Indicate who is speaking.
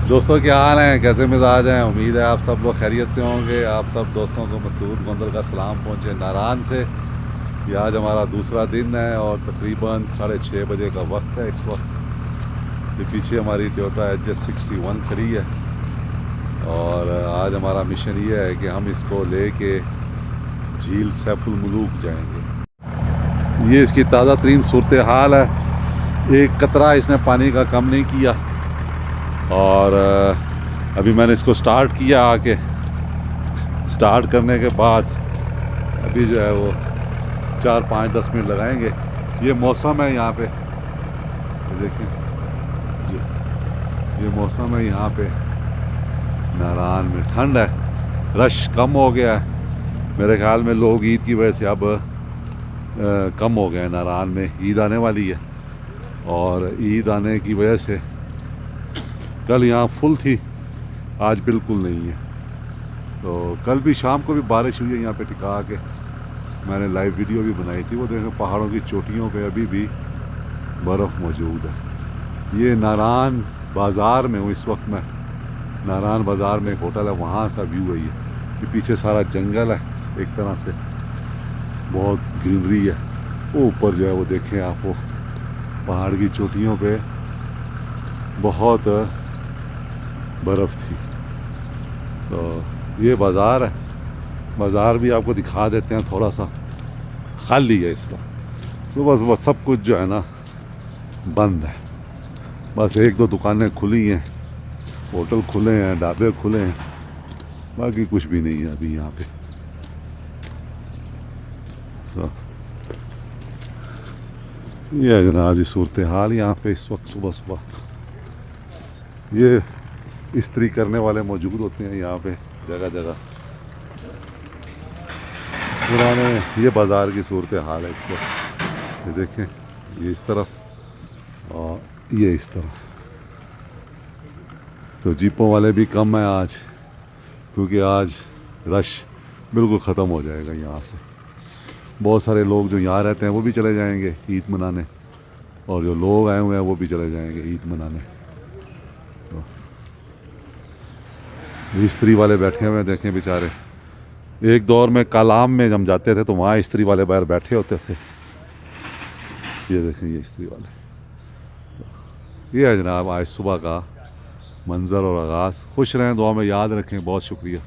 Speaker 1: दोस्तों क्या हाल हैं, कैसे मिजाज हैं। उम्मीद है आप सब लोग खैरियत से होंगे। आप सब दोस्तों को मसूद गोंदल का सलाम पहुँचे नारान से। ये आज हमारा दूसरा दिन है और तकरीबन 6:30 बजे का वक्त है इस वक्त। ये पीछे हमारी टोयोटा HS61 खड़ी है और आज हमारा मिशन ये है कि हम इसको लेके झील सैफुल मुलूक जाएंगे। ये इसकी ताज़ा तरीन सूरत हाल है। एक कतरा इसने पानी का कम नहीं किया और अभी मैंने इसको स्टार्ट किया आके। स्टार्ट करने के बाद अभी जो है वो 4-5-10 मिनट लगाएंगे। ये मौसम है यहाँ पे, ये देखें, ये मौसम है यहाँ पे। नारान में ठंड है, रश कम हो गया है। मेरे ख्याल में लोग ईद की वजह से अब कम हो गए हैं। नारान में ईद आने वाली है और ईद आने की वजह से कल यहाँ फुल थी, आज बिल्कुल नहीं है। तो कल भी शाम को भी बारिश हुई है यहाँ पे टिका के। मैंने लाइव वीडियो भी बनाई थी। वो देखें पहाड़ों की चोटियों पे अभी भी बर्फ़ मौजूद है। ये नारान बाज़ार में हूँ इस वक्त मैं। नारान बाज़ार में एक होटल है, वहाँ का व्यू है ये पीछे सारा जंगल है, एक तरह से बहुत ग्रीनरी है। वो ऊपर जो है वो देखें आप, वो पहाड़ की चोटियों पे बहुत बर्फ़ थी। तो ये बाज़ार है, बाज़ार भी आपको दिखा देते हैं। थोड़ा सा खाली है इस वक्त। सुबह सुबह सब कुछ जो है ना बंद है। बस 1-2 दुकानें खुली हैं, होटल खुले हैं, ढाबे खुले हैं, बाकी कुछ भी नहीं है अभी यहाँ पे। तो ये है जनाब, ये सूरत हाल यहाँ पे इस वक्त सुबह सुबह। ये इस्त्री करने वाले मौजूद होते हैं यहाँ पे जगह जगह। पुराने ये बाज़ार की सूरत हाल है इस वक्त। ये देखें, ये इस तरफ और ये इस तरफ। तो जीपों वाले भी कम हैं आज, क्योंकि आज रश बिल्कुल ख़त्म हो जाएगा यहाँ से। बहुत सारे लोग जो यहाँ रहते हैं वो भी चले जाएंगे ईद मनाने, और जो लोग आए हुए हैं वो भी चले जाएंगे ईद मनाने। तो इस्त्री वाले बैठे हुए हैं, देखें बेचारे। एक दौर में कालाम में जब जाते थे तो वहाँ इस्त्री वाले बाहर बैठे होते थे। ये देखें, ये इस्त्री वाले। तो ये है जनाब आज सुबह का मंज़र और आगाज़। खुश रहें, दुआ में याद रखें। बहुत शुक्रिया।